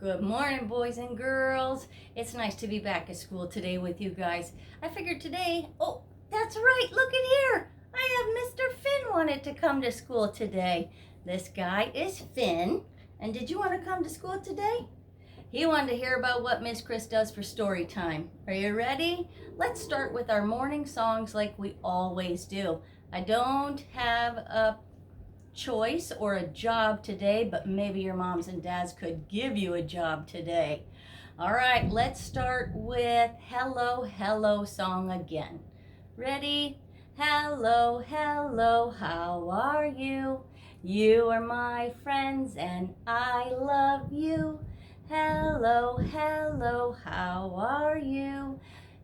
Good morning, boys and girls. It's nice to be back at school today with you guys. I figured today, oh, that's right, look at here. I have Mr. Finn wanted to come to school today. This guy is Finn. And did you want to come to school today? He wanted to hear about what Miss Chris does for story time. Are you ready? Let's start with our morning songs like we always do. I don't have a choice or a job today, but maybe your moms and dads could give you a job today. All right, let's start with Hello, Hello song again. Ready? Hello, hello, how are you? You are my friends and I love you. Hello, hello, how are you?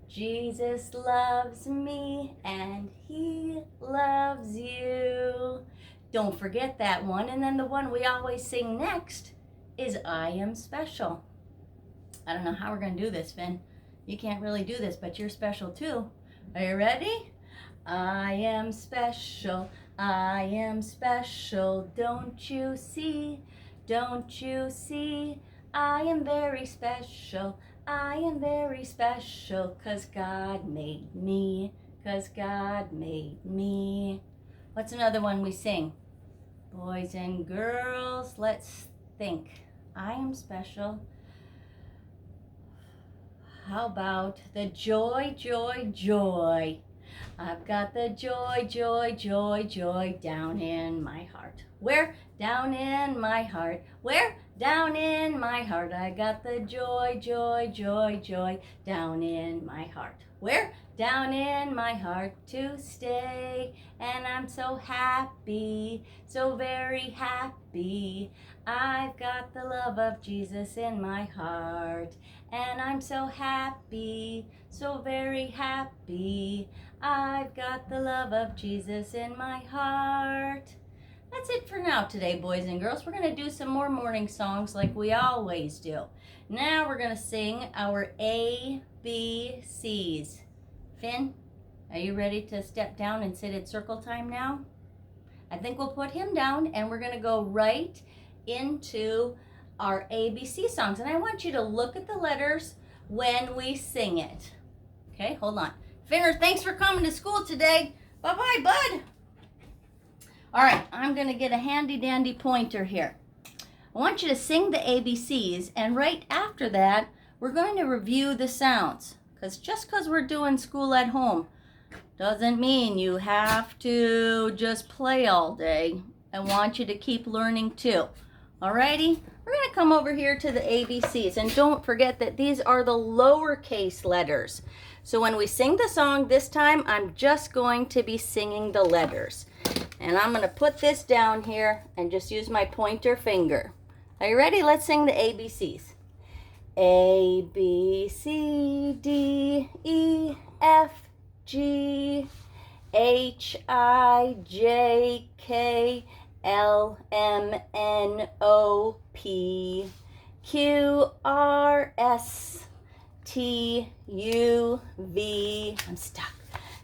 Jesus loves me and he loves you. Don't forget that one. And then the one we always sing next is I Am Special. I don't know how we're going to do this, Finn. You can't really do this, but you're special too. Are you ready? I am special. I am special. Don't you see? Don't you see? I am very special. I am very special 'cause God made me. 'Cause God made me. What's another one we sing? Boys and girls, let's think. I am special. How about the joy, joy, joy? I've got the joy, joy, joy, joy down in my heart. Where? Down in my heart. Where? Down in my heart. I got the joy, joy, joy, joy down in my heart. Where? Down in my heart to stay. And I'm so happy, so very happy. I've got the love of Jesus in my heart. And I'm so happy, so very happy. I've got the love of Jesus in my heart. That's it for now today, boys and girls. We're going to do some more morning songs like we always do. Now we're going to sing our ABCs. Finn, are you ready to step down and sit at circle time now? I think we'll put him down and we're going to go right into our ABC songs. And I want you to look at the letters when we sing it. Okay, hold on. Finner, thanks for coming to school today. Bye-bye, bud. All right, I'm going to get a handy-dandy pointer here. I want you to sing the ABCs, and right after that, we're going to review the sounds. Because just because we're doing school at home doesn't mean you have to just play all day. I want you to keep learning too. Alrighty? We're going to come over here to the ABCs, and don't forget that these are the lowercase letters. So when we sing the song this time, I'm just going to be singing the letters. And I'm going to put this down here and just use my pointer finger. Are you ready? Let's sing the ABCs. A, B, C, D, E, F, G, H, I, J, K, L, M, N, O, P, Q, R, S, T, U, V, I'm stuck,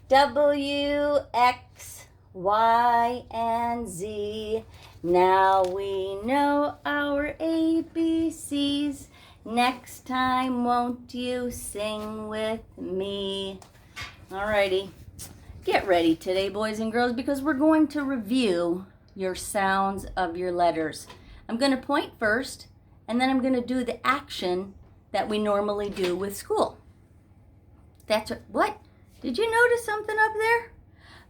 W, X, Y, and Z. Now we know our ABCs. Next time, won't you sing with me? Alrighty, get ready today, boys and girls, because we're going to review your sounds of your letters. I'm going to point first, and then I'm going to do the action that we normally do with school. That's what? Did you notice something up there?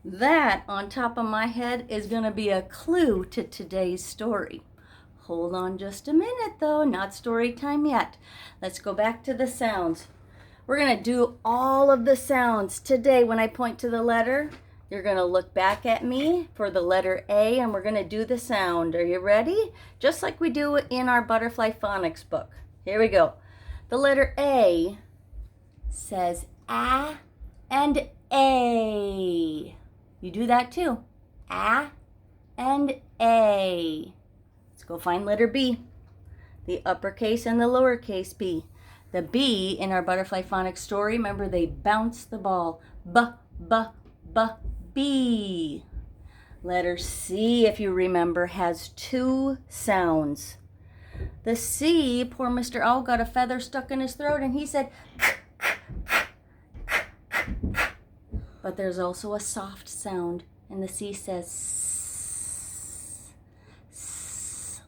That on top of my head is going to be a clue to today's story. Hold on just a minute though, not story time yet. Let's go back to the sounds. We're going to do all of the sounds today. When I point to the letter, you're going to look back at me for the letter A and we're going to do the sound. Are you ready? Just like we do in our Butterfly Phonics book. Here we go. The letter A says A and A. You do that too. A and A. Let's go find letter B. The uppercase and the lowercase b. The B in our Butterfly Phonics story, remember they bounce the ball. B, b, b, B. Letter C, if you remember, has two sounds. The C, poor Mr. Owl got a feather stuck in his throat and he said, but there's also a soft sound, and the C says,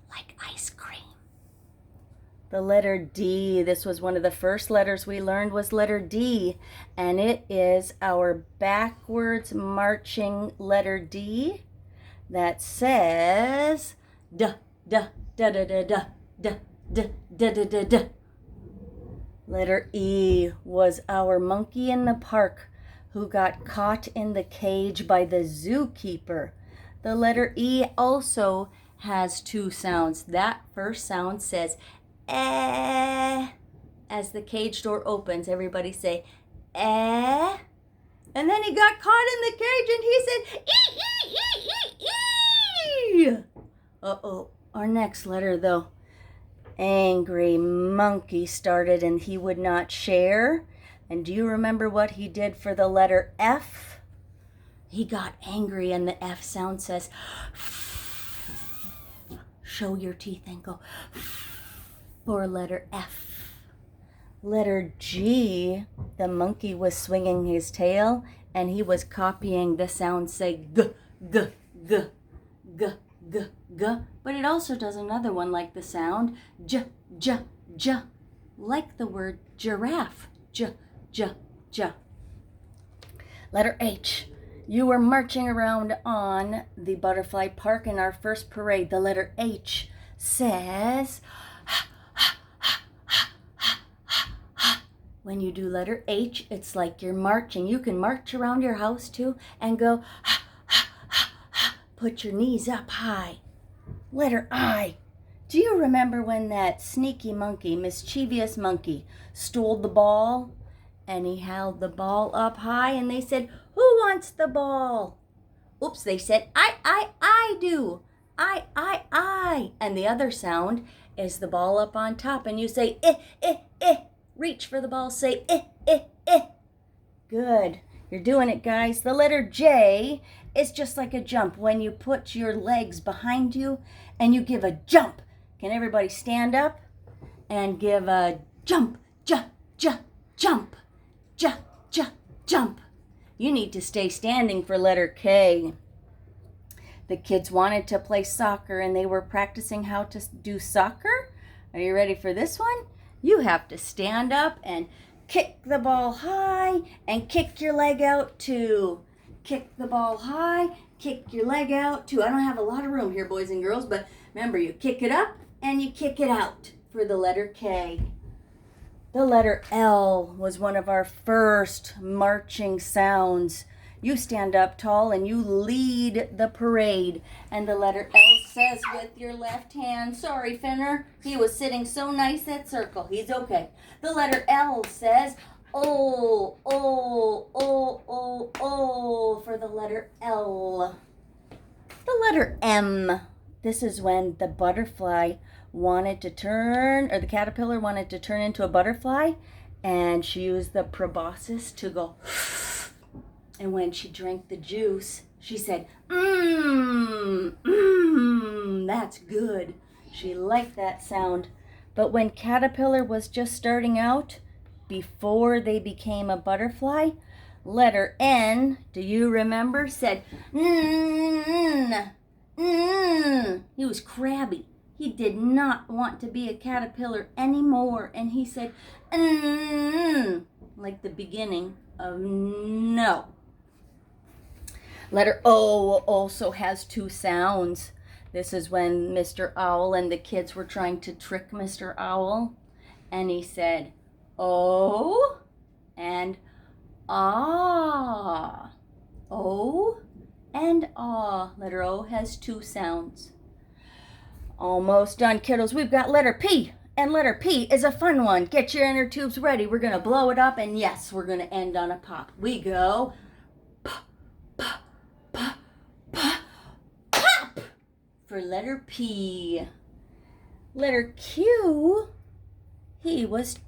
like ice cream. The letter D, this was one of the first letters we learned, was letter D, and it is our backwards marching letter D that says da da da da da da da da da da da da. Letter E was our monkey in the park who got caught in the cage by the zookeeper. The letter E also has two sounds. That first sound says eh. As the cage door opens, everybody say eh. And then he got caught in the cage and he said ee, ee, ee, ee, ee. Uh-oh, our next letter though. Angry monkey started and he would not share. And do you remember what he did for the letter F? He got angry and the F sound says, show your teeth and go for letter F. Letter G, the monkey was swinging his tail and he was copying the sound say g, g, g, g, g, g. But it also does another one like the sound j, j, j, like the word giraffe. J, j, j. Letter H. You were marching around on the butterfly park in our first parade. The letter H says, when you do letter H, it's like you're marching. You can march around your house too and go, put your knees up high. Letter I. Do you remember when that sneaky monkey, mischievous monkey, stole the ball? And he held the ball up high and they said, who wants the ball? Oops, they said, I do. I. And the other sound is the ball up on top and you say, eh. Reach for the ball, say, eh. Good. You're doing it, guys. The letter J is just like a jump. When you put your legs behind you and you give a jump. Can everybody stand up and give a jump, jump. Jump. You need to stay standing for letter K. The kids wanted to play soccer and they were practicing how to do soccer. Are you ready for this one? You have to stand up and kick the ball high and kick your leg out too. Kick the ball high, kick your leg out too. I don't have a lot of room here, boys and girls, but remember, you kick it up and you kick it out for the letter K. The letter L was one of our first marching sounds. You stand up tall and you lead the parade. And the letter L says with your left hand, sorry, Finner, he was sitting so nice at circle. He's okay. The letter L says, oh, for the letter L. The letter M. This is when the butterfly wanted to turn, or the caterpillar wanted to turn into a butterfly, and she used the proboscis to go, and when she drank the juice, she said, that's good. She liked that sound. But when caterpillar was just starting out, before they became a butterfly, letter N, do you remember, said, He was crabby. He did not want to be a caterpillar anymore. And he said, like the beginning of no. Letter O also has two sounds. This is when Mr. Owl and the kids were trying to trick Mr. Owl. And he said, O and ah. O and ah. Letter O has two sounds. Almost done, kiddos. We've got letter P, and letter P is a fun one. Get your inner tubes ready. We're going to blow it up, and yes, we're going to end on a pop. We go pop, pop, pop, pop, pop for letter P. Letter Q, he was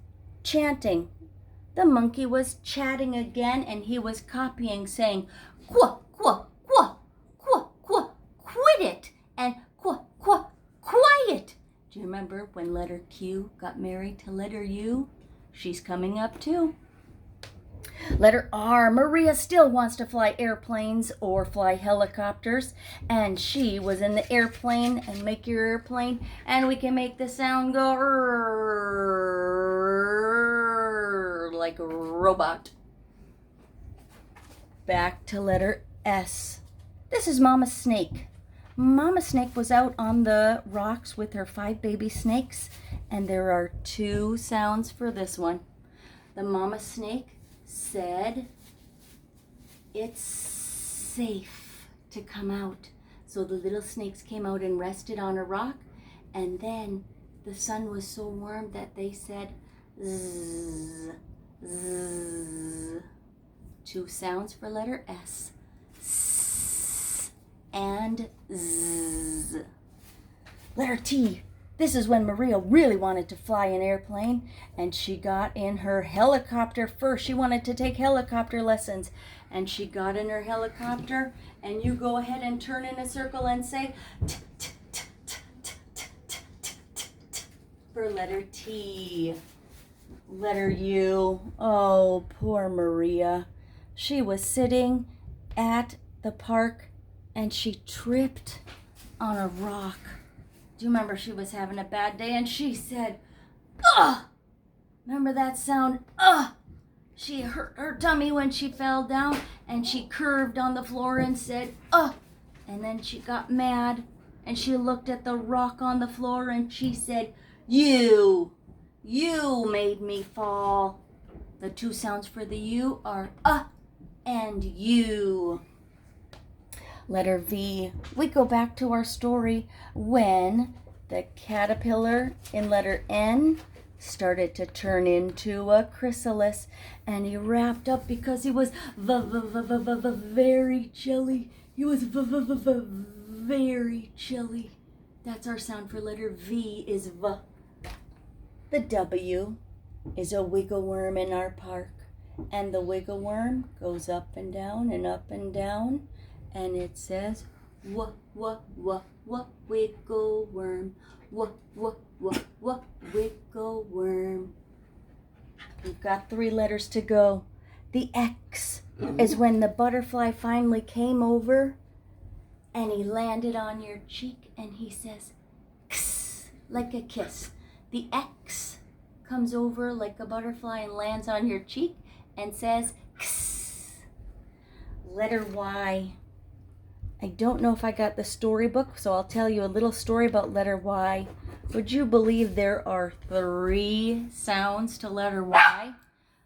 chanting. The monkey was chatting again, and he was copying, saying, quah, quah, quah, quah, quah, quit it, and quah, quah, quiet. Do you remember remember when letter Q got married to letter U? She's coming up too. Letter R, Maria still wants to fly airplanes or fly helicopters, and she was in the airplane, and make your airplane, and we can make the sound go like a robot. Back to letter S. This is Mama Snake. Mama Snake was out on the rocks with her 5 baby snakes, and there are 2 sounds for this one. The Mama Snake said, "It's safe to come out." So the little snakes came out and rested on a rock, and then the sun was so warm that they said, zzz, zzz. 2 sounds for letter S. S and Z. Letter T. This is when Maria really wanted to fly an airplane, and she got in her helicopter first. She wanted to take helicopter lessons, and she got in her helicopter, and you go ahead and turn in a circle and say for letter T. Letter U. Oh, poor Maria. She was sitting at the park, and she tripped on a rock. Do you remember she was having a bad day, and she said, "Ugh!" Remember that sound? Ugh! She hurt her tummy when she fell down, and she curved on the floor and said, "Ugh!" And then she got mad, and she looked at the rock on the floor, and she said, You made me fall." The 2 sounds for the U are and U. Letter V. We go back to our story when the caterpillar in letter N started to turn into a chrysalis, and he wrapped up because he was very chilly. He was very chilly. That's our sound for letter V is V. The W is a wiggle worm in our park, and the wiggle worm goes up and down and up and down. And it says, wiggle worm, wiggle worm. We've got 3 letters to go. The X is when the butterfly finally came over, and he landed on your cheek, and he says, X, like a kiss. The X comes over like a butterfly and lands on your cheek and says, X. Letter Y. I don't know if I got the storybook, so I'll tell you a little story about letter Y. Would you believe there are 3 sounds to letter Y?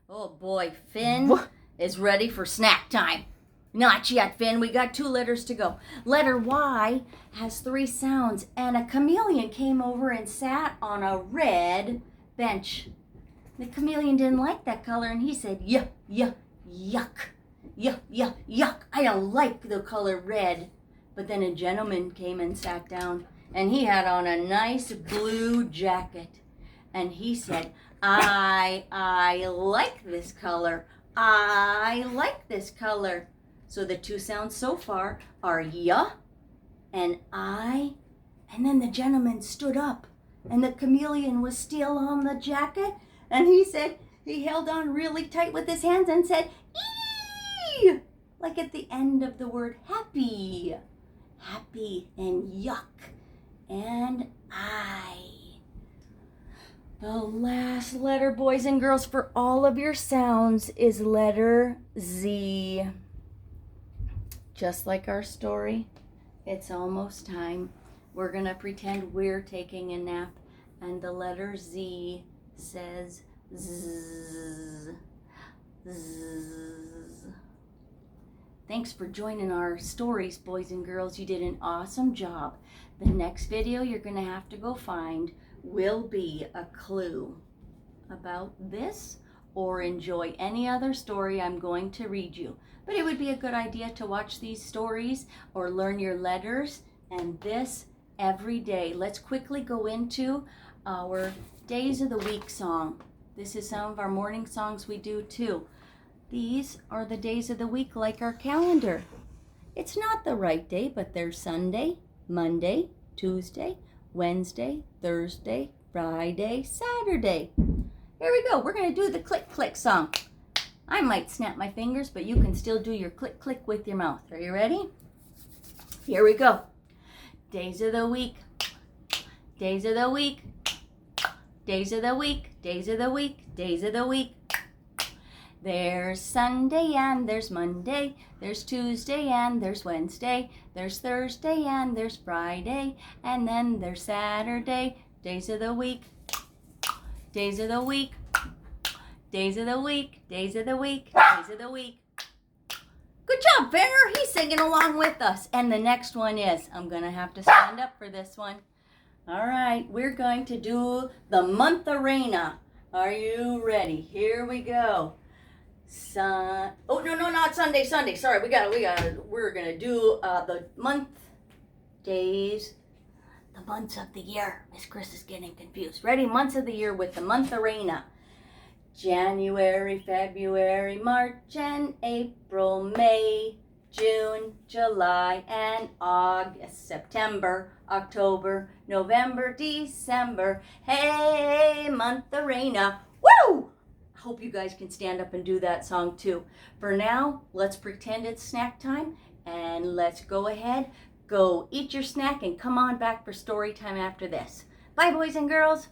Oh boy, Finn is ready for snack time. Not yet, Finn. We got 2 letters to go. Letter Y has 3 sounds, and a chameleon came over and sat on a red bench. The chameleon didn't like that color, and he said, yuck. Yuck, I don't like the color red. But then a gentleman came and sat down, and he had on a nice blue jacket. And he said, I like this color. I like this color. So the 2 sounds so far are ya and I. And then the gentleman stood up, and the chameleon was still on the jacket. And he said, he held on really tight with his hands and said, ee! Like at the end of the word happy. Happy and yuck and I. The last letter, boys and girls, for all of your sounds is letter Z. Just like our story, it's almost time. We're going to pretend we're taking a nap, and the letter Z says Z. Z. Thanks for joining our stories, boys and girls. You did an awesome job. The next video you're going to have to go find will be a clue about this, or enjoy any other story I'm going to read you. But it would be a good idea to watch these stories or learn your letters and this every day. Let's quickly go into our Days of the Week song. This is some of our morning songs we do too. These are the days of the week like our calendar. It's not the right day, but there's Sunday, Monday, Tuesday, Wednesday, Thursday, Friday, Saturday. Here we go. We're going to do the click click song. I might snap my fingers, but you can still do your click click with your mouth. Are you ready? Here we go. Days of the week. Days of the week. Days of the week. Days of the week. Days of the week. There's Sunday and there's Monday, there's Tuesday and there's Wednesday, there's Thursday and there's Friday, and then there's Saturday. Days of the week, days of the week, days of the week, days of the week, days of the week. Good job, Fenner. He's singing along with us. And the next one is, I'm going to have to stand up for this one. All right, we're going to do the month arena. Are you ready? Here we go. Oh no, not Sunday. Sorry, we're gonna do the months of the year. Miss Chris is getting confused. Ready? Months of the year with the month arena. January, February, March and April, May, June, July and August, September, October, November, December. Hey, month arena. Woo! Hope you guys can stand up and do that song too. For now, let's pretend it's snack time and let's go ahead, go eat your snack and come on back for story time after this. Bye, boys and girls.